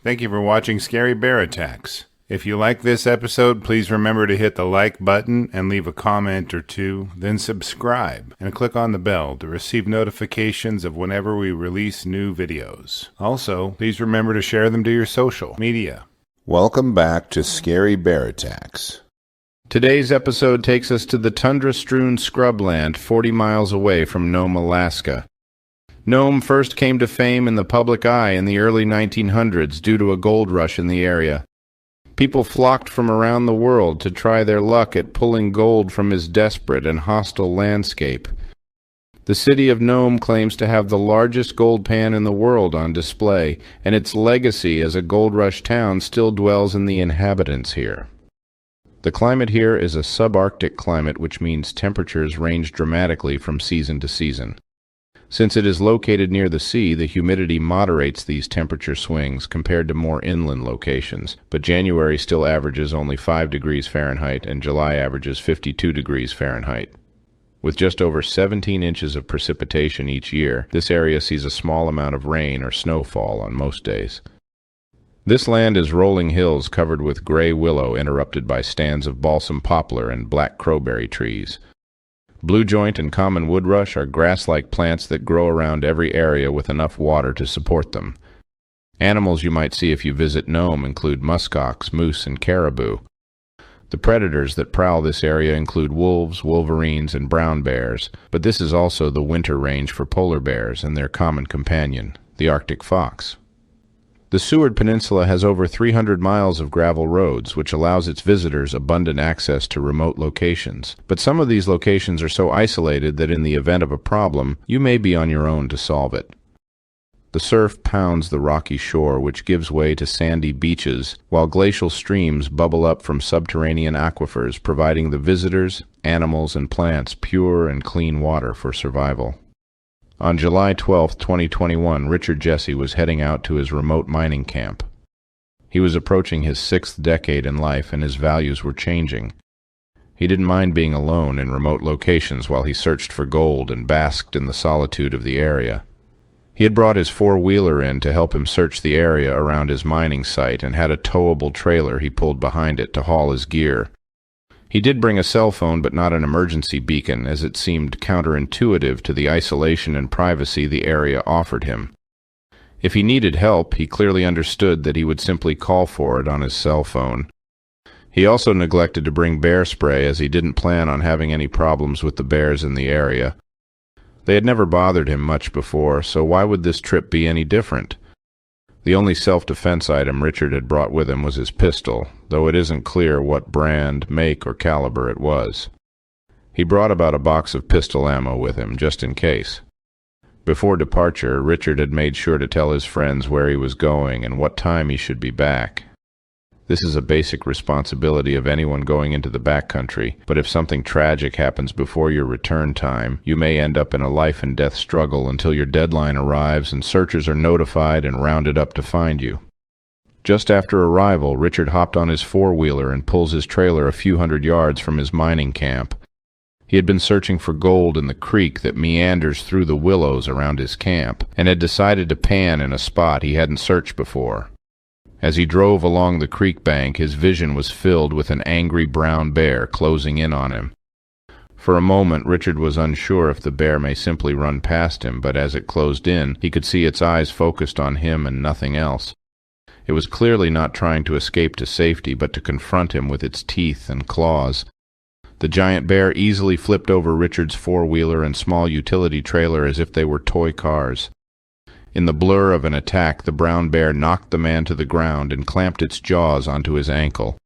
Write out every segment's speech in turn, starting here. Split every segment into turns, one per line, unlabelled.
Thank you for watching Scary Bear Attacks. If you like this episode, please remember to hit the like button and leave a comment or two, then subscribe and click on the bell to receive notifications of whenever we release new videos. Also, please remember to share them to your social media. Welcome back to Scary Bear Attacks. Today's episode takes us to the tundra-strewn scrubland 40 miles away from Nome, Alaska. Nome first came to fame in the public eye in the early 1900s due to a gold rush in the area. People flocked from around the world to try their luck at pulling gold from his desperate and hostile landscape. The city of Nome claims to have the largest gold pan in the world on display, and its legacy as a gold rush town still dwells in the inhabitants here. The climate here is a subarctic climate, which means temperatures range dramatically from season to season. Since it is located near the sea, the humidity moderates these temperature swings compared to more inland locations, but January still averages only 5 degrees Fahrenheit and July averages 52 degrees Fahrenheit. With just over 17 inches of precipitation each year, this area sees a small amount of rain or snowfall on most days. This land is rolling hills covered with gray willow interrupted by stands of balsam poplar and black crowberry trees. Blue joint and common woodrush are grass-like plants that grow around every area with enough water to support them. Animals you might see if you visit Nome include muskox, moose, and caribou. The predators that prowl this area include wolves, wolverines, and brown bears, but this is also the winter range for polar bears and their common companion, the Arctic fox. The Seward Peninsula has over 300 miles of gravel roads, which allows its visitors abundant access to remote locations. But some of these locations are so isolated that in the event of a problem, you may be on your own to solve it. The surf pounds the rocky shore, which gives way to sandy beaches, while glacial streams bubble up from subterranean aquifers, providing the visitors, animals, and plants pure and clean water for survival. On July 12, 2021, Richard Jesse was heading out to his remote mining camp. He was approaching his 6th decade in life, and his values were changing. He didn't mind being alone in remote locations while he searched for gold and basked in the solitude of the area. He had brought his four-wheeler in to help him search the area around his mining site and had a towable trailer he pulled behind it to haul his gear. He did bring a cell phone, but not an emergency beacon, as it seemed counterintuitive to the isolation and privacy the area offered him. If he needed help, he clearly understood that he would simply call for it on his cell phone. He also neglected to bring bear spray, as he didn't plan on having any problems with the bears in the area. They had never bothered him much before, so why would this trip be any different? The only self-defense item Richard had brought with him was his pistol, though it isn't clear what brand, make, or caliber it was. He brought about a box of pistol ammo with him, just in case. Before departure, Richard had made sure to tell his friends where he was going and what time he should be back. This is a basic responsibility of anyone going into the backcountry, but if something tragic happens before your return time, you may end up in a life-and-death struggle until your deadline arrives and searchers are notified and rounded up to find you. Just after arrival, Richard hopped on his four-wheeler and pulls his trailer a few hundred yards from his mining camp. He had been searching for gold in the creek that meanders through the willows around his camp, and had decided to pan in a spot he hadn't searched before. As he drove along the creek bank, his vision was filled with an angry brown bear closing in on him. For a moment, Richard was unsure if the bear may simply run past him, but as it closed in, he could see its eyes focused on him and nothing else. It was clearly not trying to escape to safety, but to confront him with its teeth and claws. The giant bear easily flipped over Richard's four-wheeler and small utility trailer as if they were toy cars. In the blur of an attack, the brown bear knocked the man to the ground and clamped its jaws onto his ankle.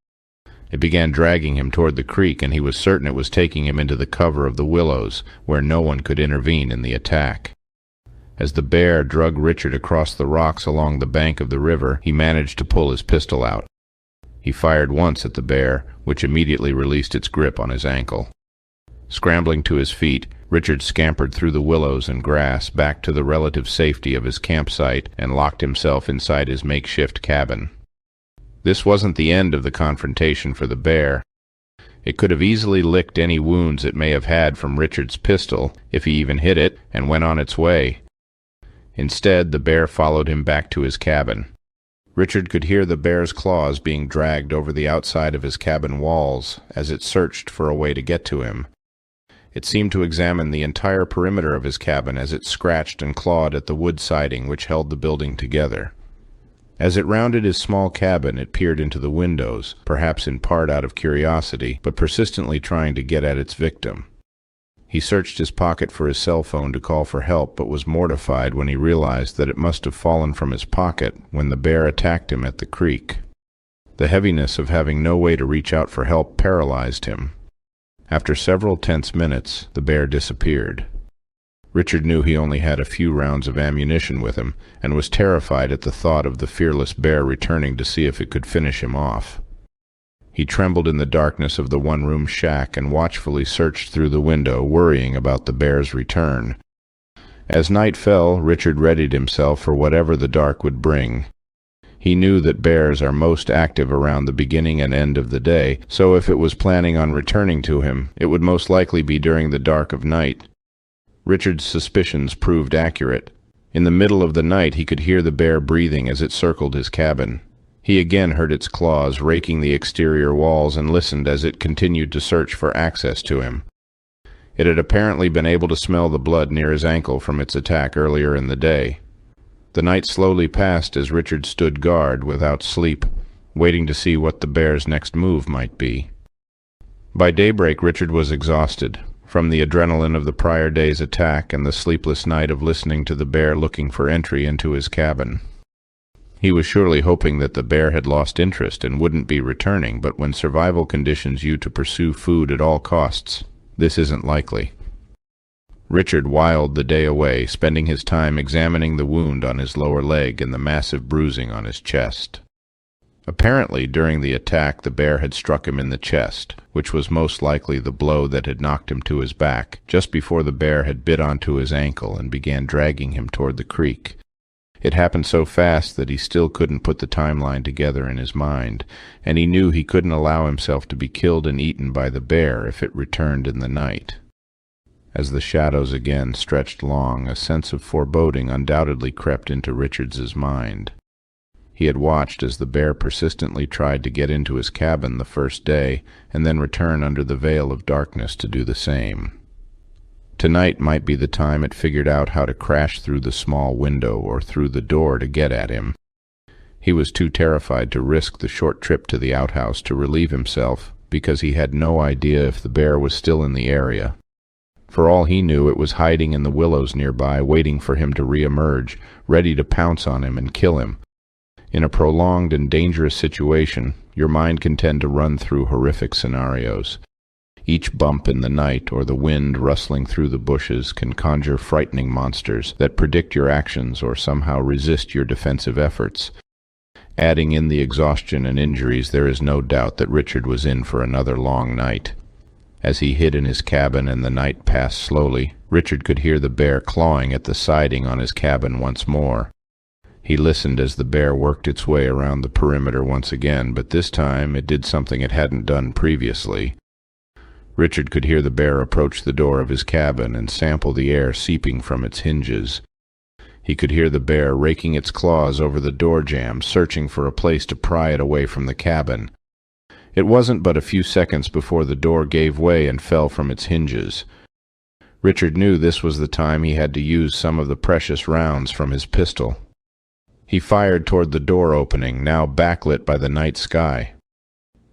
It began dragging him toward the creek, and he was certain it was taking him into the cover of the willows, where no one could intervene in the attack. As the bear dragged Richard across the rocks along the bank of the river, he managed to pull his pistol out. He fired once at the bear, which immediately released its grip on his ankle. Scrambling to his feet, Richard scampered through the willows and grass back to the relative safety of his campsite and locked himself inside his makeshift cabin. This wasn't the end of the confrontation for the bear. It could have easily licked any wounds it may have had from Richard's pistol, if he even hit it, and went on its way. Instead, the bear followed him back to his cabin. Richard could hear the bear's claws being dragged over the outside of his cabin walls as it searched for a way to get to him. It seemed to examine the entire perimeter of his cabin as it scratched and clawed at the wood siding which held the building together. As it rounded his small cabin, it peered into the windows, perhaps in part out of curiosity, but persistently trying to get at its victim. He searched his pocket for his cell phone to call for help, but was mortified when he realized that it must have fallen from his pocket when the bear attacked him at the creek. The heaviness of having no way to reach out for help paralyzed him. After several tense minutes, the bear disappeared. Richard knew he only had a few rounds of ammunition with him, and was terrified at the thought of the fearless bear returning to see if it could finish him off. He trembled in the darkness of the one-room shack and watchfully searched through the window, worrying about the bear's return. As night fell, Richard readied himself for whatever the dark would bring. He knew that bears are most active around the beginning and end of the day, so if it was planning on returning to him, it would most likely be during the dark of night. Richard's suspicions proved accurate. In the middle of the night he could hear the bear breathing as it circled his cabin. He again heard its claws raking the exterior walls and listened as it continued to search for access to him. It had apparently been able to smell the blood near his ankle from its attack earlier in the day. The night slowly passed as Richard stood guard without sleep, waiting to see what the bear's next move might be. By daybreak, Richard was exhausted, from the adrenaline of the prior day's attack and the sleepless night of listening to the bear looking for entry into his cabin. He was surely hoping that the bear had lost interest and wouldn't be returning, but when survival conditions you to pursue food at all costs, this isn't likely. Richard whiled the day away, spending his time examining the wound on his lower leg and the massive bruising on his chest. Apparently, during the attack, the bear had struck him in the chest, which was most likely the blow that had knocked him to his back, just before the bear had bit onto his ankle and began dragging him toward the creek. It happened so fast that he still couldn't put the timeline together in his mind, and he knew he couldn't allow himself to be killed and eaten by the bear if it returned in the night. As the shadows again stretched long, a sense of foreboding undoubtedly crept into Richard's mind. He had watched as the bear persistently tried to get into his cabin the first day, and then return under the veil of darkness to do the same. Tonight might be the time it figured out how to crash through the small window or through the door to get at him. He was too terrified to risk the short trip to the outhouse to relieve himself, because he had no idea if the bear was still in the area. For all he knew, it was hiding in the willows nearby, waiting for him to re-emerge, ready to pounce on him and kill him. In a prolonged and dangerous situation, your mind can tend to run through horrific scenarios. Each bump in the night or the wind rustling through the bushes can conjure frightening monsters that predict your actions or somehow resist your defensive efforts. Adding in the exhaustion and injuries, there is no doubt that Richard was in for another long night. As he hid in his cabin and the night passed slowly, Richard could hear the bear clawing at the siding on his cabin once more. He listened as the bear worked its way around the perimeter once again, but this time it did something it hadn't done previously. Richard could hear the bear approach the door of his cabin and sample the air seeping from its hinges. He could hear the bear raking its claws over the door jamb, searching for a place to pry it away from the cabin. It wasn't but a few seconds before the door gave way and fell from its hinges. Richard knew this was the time he had to use some of the precious rounds from his pistol. He fired toward the door opening, now backlit by the night sky.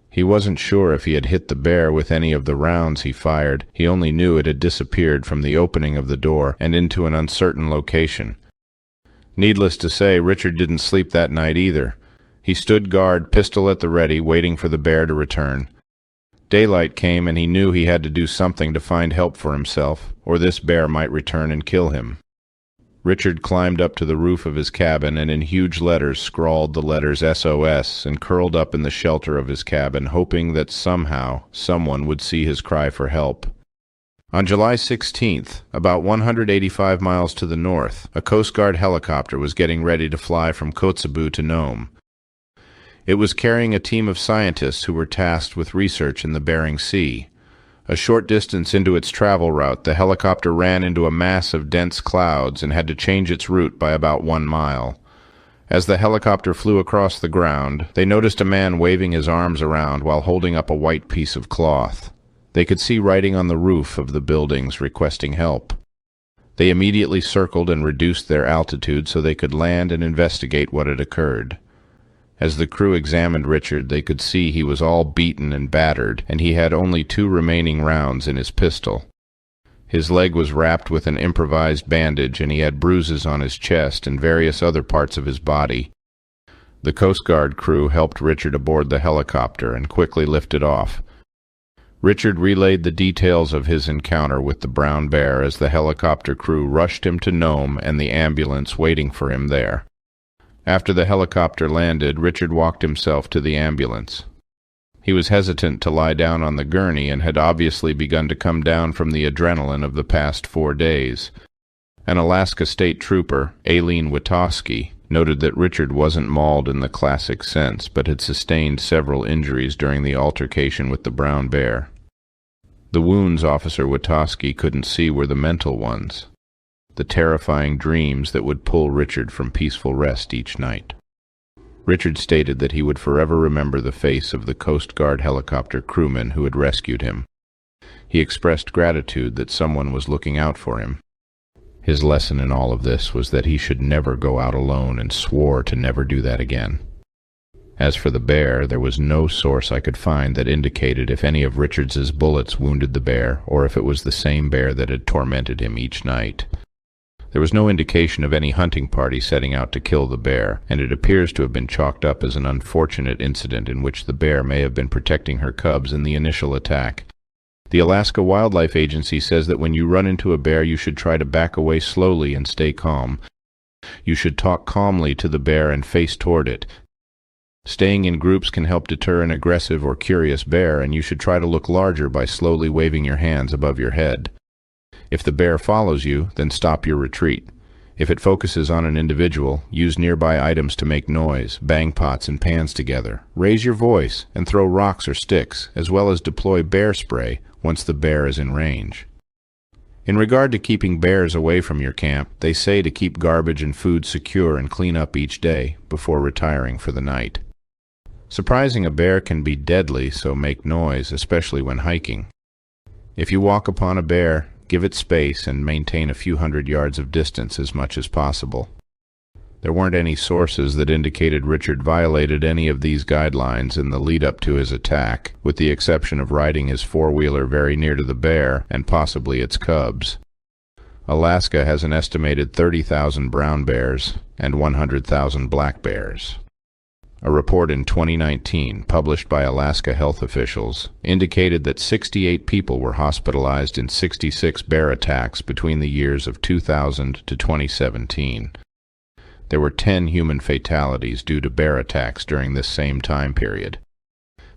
He wasn't sure if he had hit the bear with any of the rounds he fired. He only knew it had disappeared from the opening of the door and into an uncertain location. Needless to say, Richard didn't sleep that night either. He stood guard, pistol at the ready, waiting for the bear to return. Daylight came, and he knew he had to do something to find help for himself, or this bear might return and kill him. Richard climbed up to the roof of his cabin and in huge letters scrawled the letters SOS and curled up in the shelter of his cabin, hoping that somehow someone would see his cry for help. On July 16th, about 185 miles to the north, a Coast Guard helicopter was getting ready to fly from Kotzebue to Gnome. It was carrying a team of scientists who were tasked with research in the Bering Sea. A short distance into its travel route, the helicopter ran into a mass of dense clouds and had to change its route by about 1 mile. As the helicopter flew across the ground, they noticed a man waving his arms around while holding up a white piece of cloth. They could see writing on the roof of the buildings requesting help. They immediately circled and reduced their altitude so they could land and investigate what had occurred. As the crew examined Richard, they could see he was all beaten and battered, and he had only 2 remaining rounds in his pistol. His leg was wrapped with an improvised bandage, and he had bruises on his chest and various other parts of his body. The Coast Guard crew helped Richard aboard the helicopter and quickly lifted off. Richard relayed the details of his encounter with the brown bear as the helicopter crew rushed him to Gnome and the ambulance waiting for him there. After the helicopter landed, Richard walked himself to the ambulance. He was hesitant to lie down on the gurney and had obviously begun to come down from the adrenaline of the past 4 days. An Alaska State Trooper, Aileen Witowski, noted that Richard wasn't mauled in the classic sense, but had sustained several injuries during the altercation with the brown bear. The wounds Officer Witowski couldn't see were the mental ones, the terrifying dreams that would pull Richard from peaceful rest each night. Richard stated that he would forever remember the face of the Coast Guard helicopter crewman who had rescued him. He expressed gratitude that someone was looking out for him. His lesson in all of this was that he should never go out alone and swore to never do that again. As for the bear, there was no source I could find that indicated if any of Richards's bullets wounded the bear or if it was the same bear that had tormented him each night. There was no indication of any hunting party setting out to kill the bear, and it appears to have been chalked up as an unfortunate incident in which the bear may have been protecting her cubs in the initial attack. The Alaska Wildlife Agency says that when you run into a bear, you should try to back away slowly and stay calm. You should talk calmly to the bear and face toward it. Staying in groups can help deter an aggressive or curious bear, and you should try to look larger by slowly waving your hands above your head. If the bear follows you, then stop your retreat. If it focuses on an individual, use nearby items to make noise, bang pots and pans together, raise your voice, and throw rocks or sticks, as well as deploy bear spray once the bear is in range. In regard to keeping bears away from your camp, they say to keep garbage and food secure and clean up each day before retiring for the night. Surprising a bear can be deadly, so make noise, especially when hiking. If you walk upon a bear, give it space and maintain a few hundred yards of distance as much as possible. There weren't any sources that indicated Richard violated any of these guidelines in the lead-up to his attack, with the exception of riding his four-wheeler very near to the bear and possibly its cubs. Alaska has an estimated 30,000 brown bears and 100,000 black bears. A report in 2019, published by Alaska health officials, indicated that 68 people were hospitalized in 66 bear attacks between the years of 2000 to 2017. There were 10 human fatalities due to bear attacks during this same time period.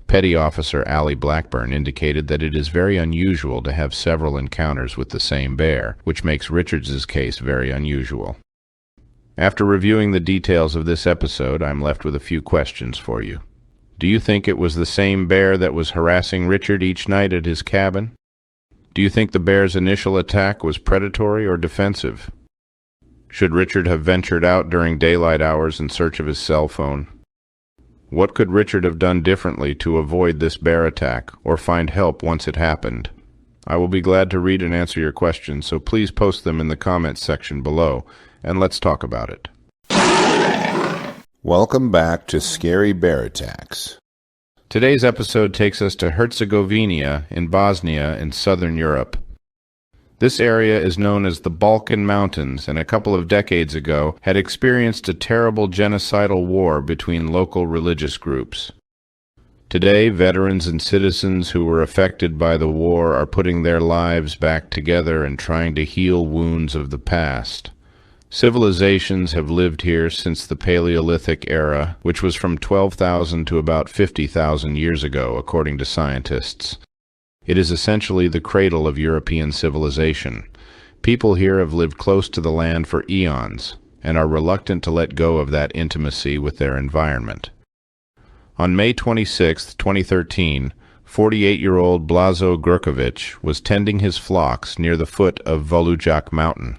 Petty Officer Allie Blackburn indicated that it is very unusual to have several encounters with the same bear, which makes Richards's case very unusual. After reviewing the details of this episode, I'm left with a few questions for you. Do you think it was the same bear that was harassing Richard each night at his cabin? Do you think the bear's initial attack was predatory or defensive? Should Richard have ventured out during daylight hours in search of his cell phone? What could Richard have done differently to avoid this bear attack or find help once it happened? I will be glad to read and answer your questions, so please post them in the comments section below, and let's talk about it.
Welcome back to Scary Bear Attacks.
Today's episode takes us to Herzegovina in Bosnia in southern Europe. This area is known as the Balkan Mountains, and a couple of decades ago had experienced a terrible genocidal war between local religious groups. Today, veterans and citizens who were affected by the war are putting their lives back together and trying to heal wounds of the past. Civilizations have lived here since the Paleolithic era, which was from 12,000 to about 50,000 years ago, according to scientists. It is essentially the cradle of European civilization. People here have lived close to the land for eons, and are reluctant to let go of that intimacy with their environment. On May 26, 2013, 48-year-old Blazo Gurkovic was tending his flocks near the foot of Volujak Mountain.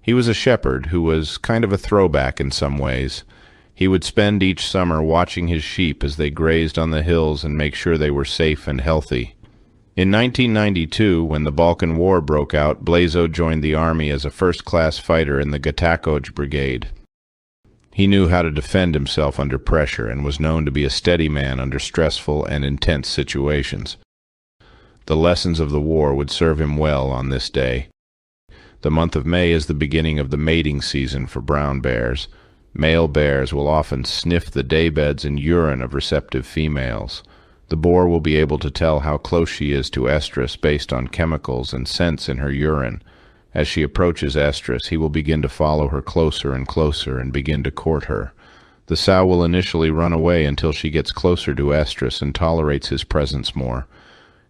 He was a shepherd who was kind of a throwback in some ways. He would spend each summer watching his sheep as they grazed on the hills and make sure they were safe and healthy. In 1992, when the Balkan War broke out, Blazo joined the army as a first-class fighter in the Addicus Brigade. He knew how to defend himself under pressure and was known to be a steady man under stressful and intense situations. The lessons of the war would serve him well on this day. The month of May is the beginning of the mating season for brown bears. Male bears will often sniff the daybeds and urine of receptive females. The boar will be able to tell how close she is to estrus based on chemicals and scents in her urine. As she approaches estrus, he will begin to follow her closer and closer and begin to court her. The sow will initially run away until she gets closer to estrus and tolerates his presence more.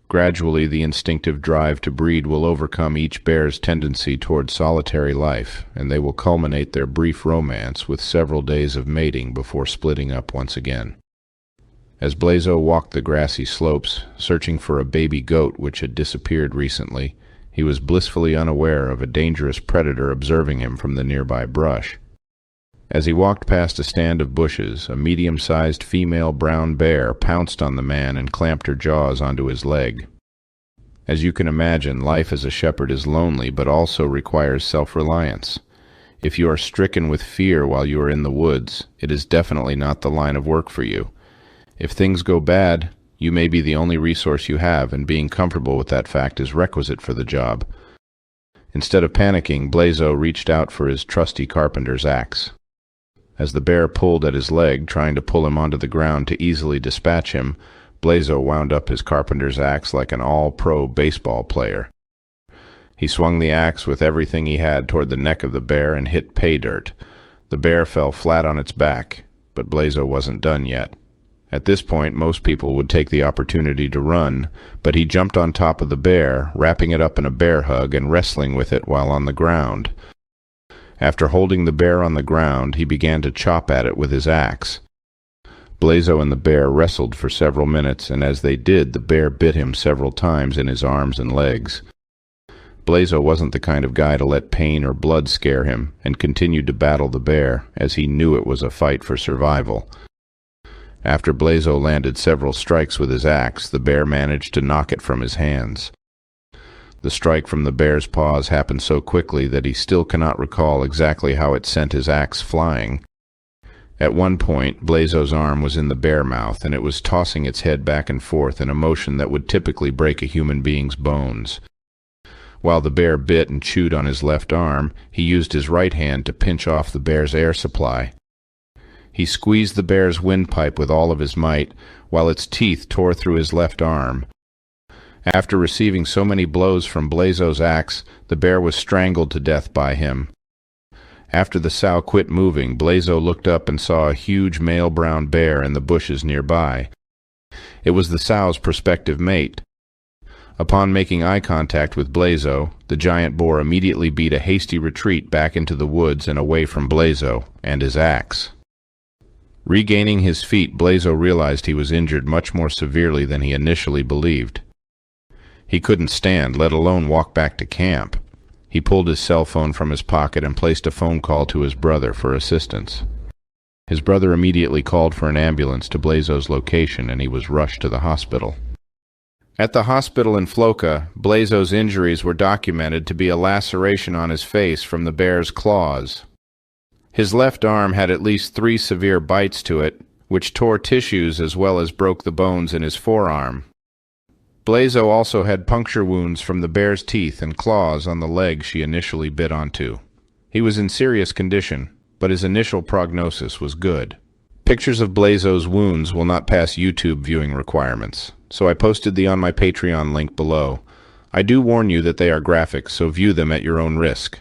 Gradually, the instinctive drive to breed will overcome each bear's tendency toward solitary life, and they will culminate their brief romance with several days of mating before splitting up once again. As Blazo walked the grassy slopes, searching for a baby goat which had disappeared recently, he was blissfully unaware of a dangerous predator observing him from the nearby brush. As he walked past a stand of bushes, a medium-sized female brown bear pounced on the man and clamped her jaws onto his leg. As you can imagine, life as a shepherd is lonely but also requires self-reliance. If you are stricken with fear while you are in the woods, it is definitely not the line of work for you. If things go bad, you may be the only resource you have, and being comfortable with that fact is requisite for the job. Instead of panicking, Blazo reached out for his trusty carpenter's axe. As the bear pulled at his leg, trying to pull him onto the ground to easily dispatch him, Blazo wound up his carpenter's axe like an all-pro baseball player. He swung the axe with everything he had toward the neck of the bear and hit pay dirt. The bear fell flat on its back, but Blazo wasn't done yet. At this point, most people would take the opportunity to run, but he jumped on top of the bear, wrapping it up in a bear hug and wrestling with it while on the ground. After holding the bear on the ground, he began to chop at it with his axe. Blazo and the bear wrestled for several minutes, and as they did, the bear bit him several times in his arms and legs. Blazo wasn't the kind of guy to let pain or blood scare him, and continued to battle the bear, as he knew it was a fight for survival. After Blazo landed several strikes with his axe, the bear managed to knock it from his hands. The strike from the bear's paws happened so quickly that he still cannot recall exactly how it sent his axe flying. At one point, Blazo's arm was in the bear mouth, and it was tossing its head back and forth in a motion that would typically break a human being's bones. While the bear bit and chewed on his left arm, he used his right hand to pinch off the bear's air supply. He squeezed the bear's windpipe with all of his might, while its teeth tore through his left arm. After receiving so many blows from Blazo's axe, the bear was strangled to death by him. After the sow quit moving, Blazo looked up and saw a huge male brown bear in the bushes nearby. It was the sow's prospective mate. Upon making eye contact with Blazo, the giant boar immediately beat a hasty retreat back into the woods and away from Blazo and his axe. Regaining his feet, Blazo realized he was injured much more severely than he initially believed. He couldn't stand, let alone walk back to camp. He pulled his cell phone from his pocket and placed a phone call to his brother for assistance. His brother immediately called for an ambulance to Blazo's location, and he was rushed to the hospital. At the hospital in Floka, Blazo's injuries were documented to be a laceration on his face from the bear's claws. His left arm had at least 3 severe bites to it, which tore tissues as well as broke the bones in his forearm. Blazo also had puncture wounds from the bear's teeth and claws on the leg she initially bit onto. He was in serious condition, but his initial prognosis was good. Pictures of Blazo's wounds will not pass YouTube viewing requirements, so I posted the on my Patreon link below. I do warn you that they are graphic, so view them at your own risk.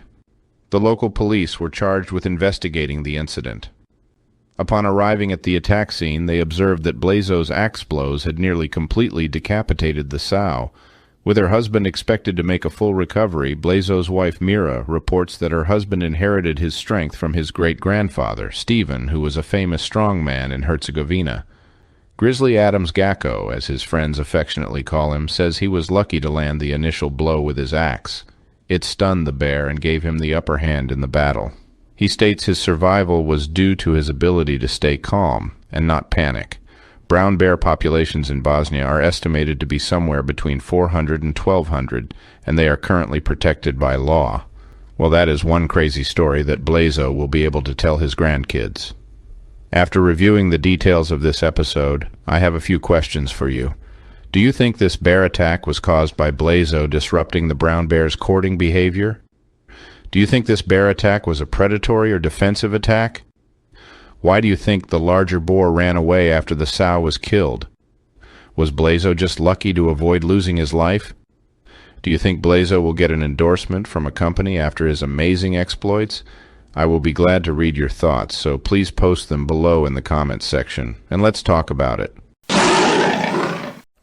The local police were charged with investigating the incident. Upon arriving at the attack scene, they observed that Blazo's axe blows had nearly completely decapitated the sow. With her husband expected to make a full recovery, Blazo's wife Mira reports that her husband inherited his strength from his great-grandfather, Stephen, who was a famous strongman in Herzegovina. Grizzly Adams Gacko, as his friends affectionately call him, says he was lucky to land the initial blow with his axe. It stunned the bear and gave him the upper hand in the battle.
He states his survival was due to his ability to stay calm and not panic. Brown bear populations in Bosnia are estimated to be somewhere between 400 and 1,200, and they are currently protected by law. Well, that is one crazy story that Blazo will be able to tell his grandkids. After reviewing the details of this episode, I have a few questions for you. Do you think this bear attack was caused by Blazo disrupting the brown bear's courting behavior? Do you think this bear attack was a predatory or defensive attack? Why do you think the larger boar ran away after the sow was killed? Was Blazo just lucky to avoid losing his life? Do you think Blazo will get an endorsement from a company after his amazing exploits? I will be glad to read your thoughts, so please post them below in the comments section, and let's talk about it.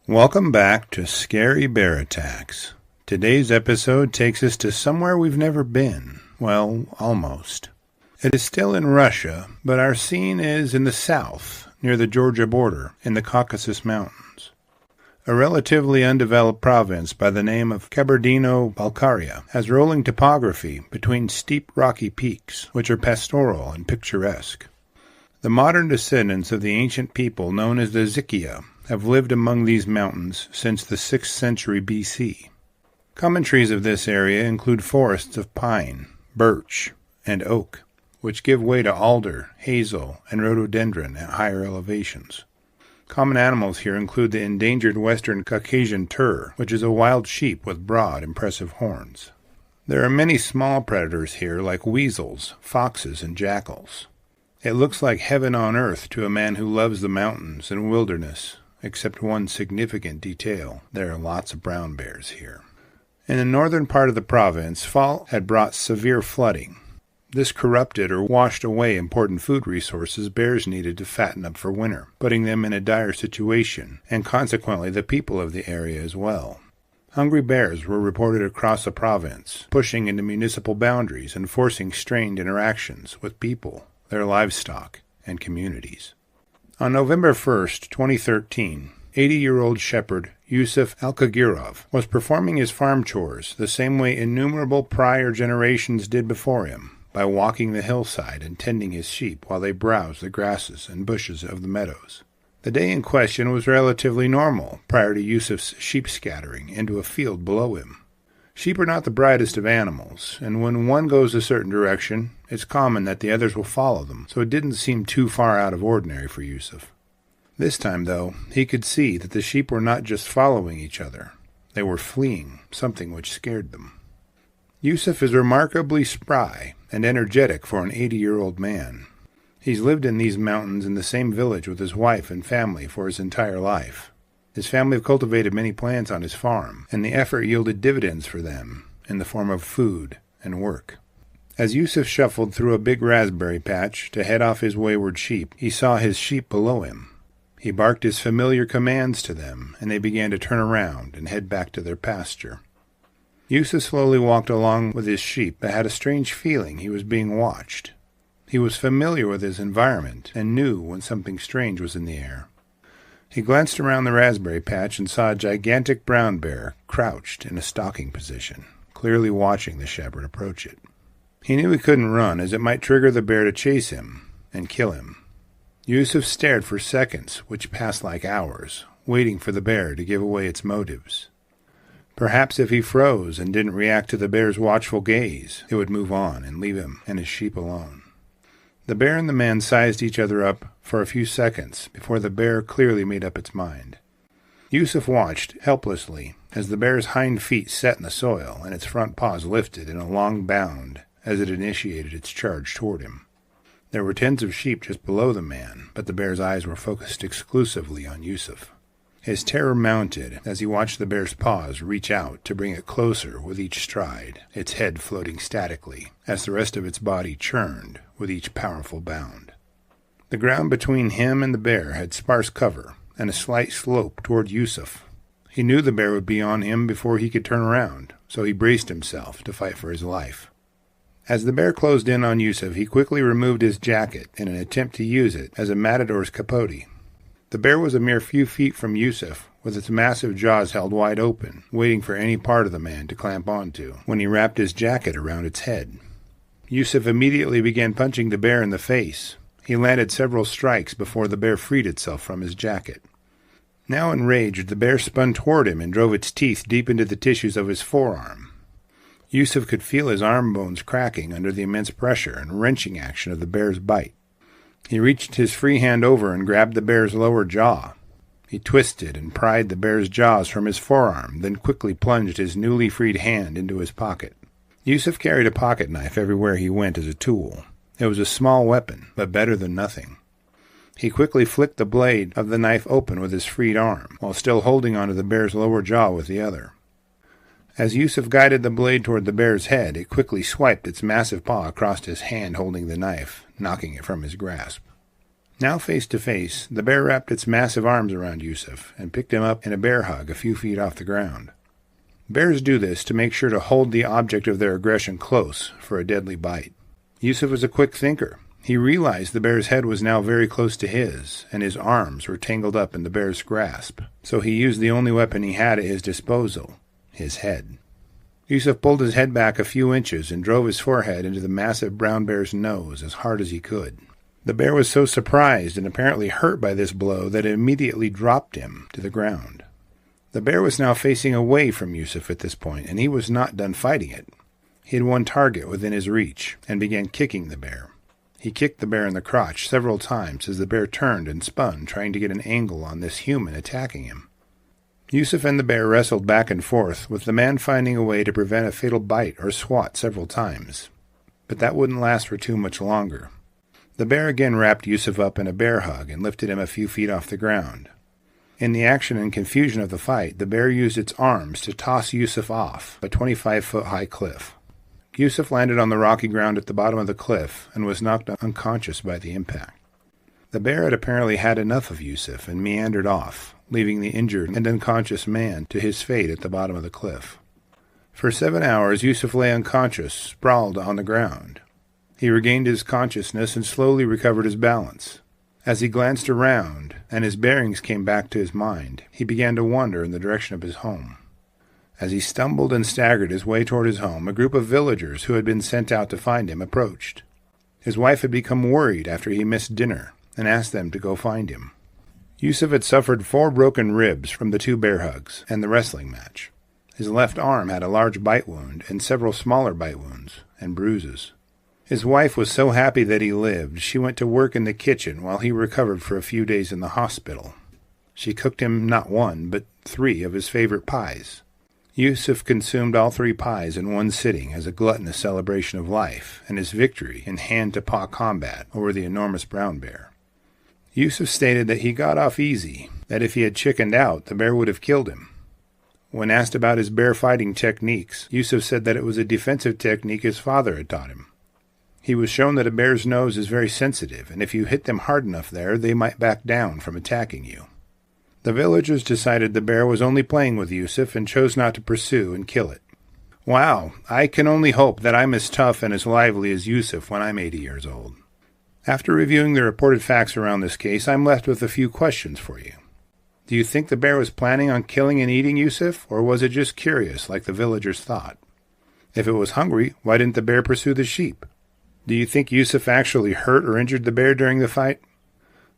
Welcome back to Scary Bear Attacks. Today's episode takes us to somewhere we've never been. Well, almost. It is still in Russia, but our scene is in the south, near the Georgia border, in the Caucasus Mountains. A relatively undeveloped province by the name of Kabardino-Balkaria has rolling topography between steep rocky peaks, which are pastoral and picturesque. The modern descendants of the ancient people known as the Zykia have lived among these mountains since the 6th century BC. Common trees of this area include forests of pine, birch, and oak, which give way to alder, hazel, and rhododendron at higher elevations. Common animals here include the endangered western Caucasian tur, which is a wild sheep with broad, impressive horns. There are many small predators here like weasels, foxes, and jackals. It looks like heaven on earth to a man who loves the mountains and wilderness, except one significant detail: there are lots of brown bears here. In the northern part of the province, fall had brought severe flooding. This corrupted or washed away important food resources bears needed to fatten up for winter, putting them in a dire situation, and consequently the people of the area as well. Hungry bears were reported across the province, pushing into municipal boundaries and forcing strained interactions with people, their livestock, and communities. On November 1st, 2013, 80-year-old shepherd Yusuf Alkagirov was performing his farm chores the same way innumerable prior generations did before him, by walking the hillside and tending his sheep while they browsed the grasses and bushes of the meadows. The day in question was relatively normal prior to Yusuf's sheep scattering into a field below him. Sheep are not the brightest of animals, and when one goes a certain direction, it's common that the others will follow them, so it didn't seem too far out of ordinary for Yusuf. This time, though, he could see that the sheep were not just following each other. They were fleeing, something which scared them. Yusuf is remarkably spry and energetic for an 80-year-old man. He's lived in these mountains in the same village with his wife and family for his entire life. His family have cultivated many plants on his farm, and the effort yielded dividends for them in the form of food and work. As Yusuf shuffled through a big raspberry patch to head off his wayward sheep, he saw his sheep below him. He barked his familiar commands to them, and they began to turn around and head back to their pasture. Yusuf slowly walked along with his sheep, but had a strange feeling he was being watched. He was familiar with his environment and knew when something strange was in the air. He glanced around the raspberry patch and saw a gigantic brown bear crouched in a stalking position, clearly watching the shepherd approach it. He knew he couldn't run, as it might trigger the bear to chase him and kill him. Yusuf stared for seconds, which passed like hours, waiting for the bear to give away its motives. Perhaps if he froze and didn't react to the bear's watchful gaze, it would move on and leave him and his sheep alone. The bear and the man sized each other up for a few seconds before the bear clearly made up its mind. Yusuf watched helplessly as the bear's hind feet set in the soil and its front paws lifted in a long bound as it initiated its charge toward him. There were tens of sheep just below the man, but the bear's eyes were focused exclusively on Yusuf. His terror mounted as he watched the bear's paws reach out to bring it closer with each stride, its head floating statically as the rest of its body churned with each powerful bound. The ground between him and the bear had sparse cover and a slight slope toward Yusuf. He knew the bear would be on him before he could turn around, so he braced himself to fight for his life. As the bear closed in on Yusuf, he quickly removed his jacket in an attempt to use it as a matador's capote. The bear was a mere few feet from Yusuf, with its massive jaws held wide open, waiting for any part of the man to clamp onto, when he wrapped his jacket around its head. Yusuf immediately began punching the bear in the face. He landed several strikes before the bear freed itself from his jacket. Now enraged, the bear spun toward him and drove its teeth deep into the tissues of his forearm. Yusuf could feel his arm bones cracking under the immense pressure and wrenching action of the bear's bite. He reached his free hand over and grabbed the bear's lower jaw. He twisted and pried the bear's jaws from his forearm, then quickly plunged his newly freed hand into his pocket. Yusuf carried a pocket knife everywhere he went as a tool. It was a small weapon, but better than nothing. He quickly flicked the blade of the knife open with his freed arm, while still holding onto the bear's lower jaw with the other. As Yusuf guided the blade toward the bear's head, it quickly swiped its massive paw across his hand holding the knife, knocking it from his grasp. Now face to face, the bear wrapped its massive arms around Yusuf and picked him up in a bear hug a few feet off the ground. Bears do this to make sure to hold the object of their aggression close for a deadly bite. Yusuf was a quick thinker. He realized the bear's head was now very close to his, and his arms were tangled up in the bear's grasp, so he used the only weapon he had at his disposal, his head. Yusuf pulled his head back a few inches and drove his forehead into the massive brown bear's nose as hard as he could. The bear was so surprised and apparently hurt by this blow that it immediately dropped him to the ground. The bear was now facing away from Yusuf at this point, and he was not done fighting it. He had one target within his reach and began kicking the bear. He kicked the bear in the crotch several times as the bear turned and spun, trying to get an angle on this human attacking him. Yusuf and the bear wrestled back and forth, with the man finding a way to prevent a fatal bite or swat several times. But that wouldn't last for too much longer. The bear again wrapped Yusuf up in a bear hug and lifted him a few feet off the ground. In the action and confusion of the fight, the bear used its arms to toss Yusuf off a 25-foot-high cliff. Yusuf landed on the rocky ground at the bottom of the cliff and was knocked unconscious by the impact. The bear had apparently had enough of Yusuf and meandered off, leaving the injured and unconscious man to his fate at the bottom of the cliff. For 7 hours, Yusuf lay unconscious, sprawled on the ground. He regained his consciousness and slowly recovered his balance. As he glanced around and his bearings came back to his mind, he began to wander in the direction of his home. As he stumbled and staggered his way toward his home, a group of villagers who had been sent out to find him approached. His wife had become worried after he missed dinner and asked them to go find him. Yusuf had suffered 4 broken ribs from the 2 bear hugs and the wrestling match. His left arm had a large bite wound and several smaller bite wounds and bruises. His wife was so happy that he lived, she went to work in the kitchen while he recovered for a few days in the hospital. She cooked him not 1, but 3 of his favorite pies. Yusuf consumed all 3 pies in one sitting as a gluttonous celebration of life and his victory in hand-to-paw combat over the enormous brown bear. Yusuf stated that he got off easy, that if he had chickened out, the bear would have killed him. When asked about his bear fighting techniques, Yusuf said that it was a defensive technique his father had taught him. He was shown that a bear's nose is very sensitive, and if you hit them hard enough there, they might back down from attacking you. The villagers decided the bear was only playing with Yusuf and chose not to pursue and kill it. Wow, I can only hope that I'm as tough and as lively as Yusuf when I'm 80 years old. After reviewing the reported facts around this case, I'm left with a few questions for you. Do you think the bear was planning on killing and eating Yusuf, or was it just curious like the villagers thought? If it was hungry, why didn't the bear pursue the sheep? Do you think Yusuf actually hurt or injured the bear during the fight?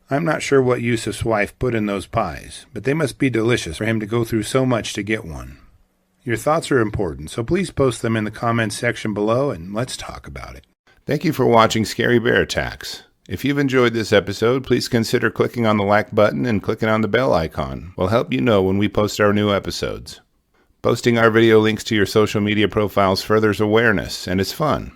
I'm not sure what Yusuf's wife put in those pies, but they must be delicious for him to go through so much to get one. Your thoughts are important, so please post them in the comments section below and let's talk about it.
Thank you for watching Scary Bear Attacks. If you've enjoyed this episode, please consider clicking on the like button and clicking on the bell icon. We'll help you know when we post our new episodes. Posting our video links to your social media profiles furthers awareness, and it's fun.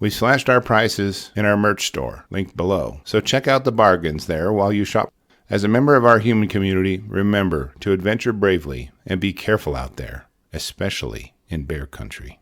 We slashed our prices in our merch store, linked below, so check out the bargains there while you shop. As a member of our human community, remember to adventure bravely and be careful out there, especially in bear country.